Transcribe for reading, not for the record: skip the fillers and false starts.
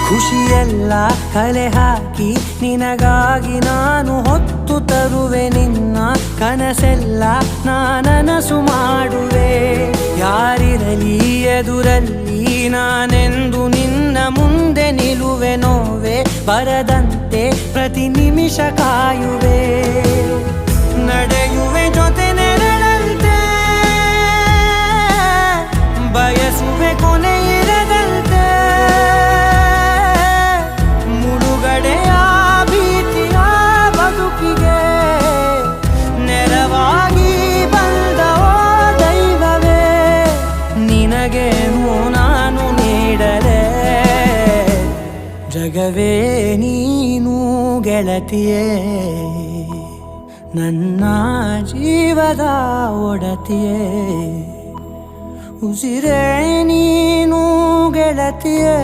ಖುಷಿಯೆಲ್ಲ ಕಲೆ ಹಾಕಿ ನಿನಗಾಗಿ ನಾನು ಹೊತ್ತು ತರುವೆ ನಿನ್ನ ಕನಸೆಲ್ಲ ನಾನನಸು ಮಾಡುವೆ ಯಾರಿರಲಿ ಎದುರಲ್ಲಿ ನಾನೆಂದು ನಿನ್ನ ಮುಂದೆ ನಿಲ್ಲುವೆ ನೋವೆ ಬರದಂತೆ ಪ್ರತಿ ನಿಮಿಷ ಕಾಯುವೆ ನಡೆಯುವೆ ಜೊತೆ ನೆರಳಂತೆ ಬಯಸುವೆ ಕೊನೆ ಇರದಂತೆ ಮುಳುಗಡೆಯ ಭೀತಿಯ ಬದುಕಿಗೆ ನೆರವಾಗಿ ಬಂದವೋ ದೈವವೇ ನಿನಗೇನು ನಾನು ನೀಡಲೆ ಜಗವೇ ನೀನು ಗೆಳತಿಯೇ ನನ್ನ ಜೀವದ ಒಡತಿಯೇ ಉಸಿರೇ ನೀನು ಗೆಳತಿಯೇ.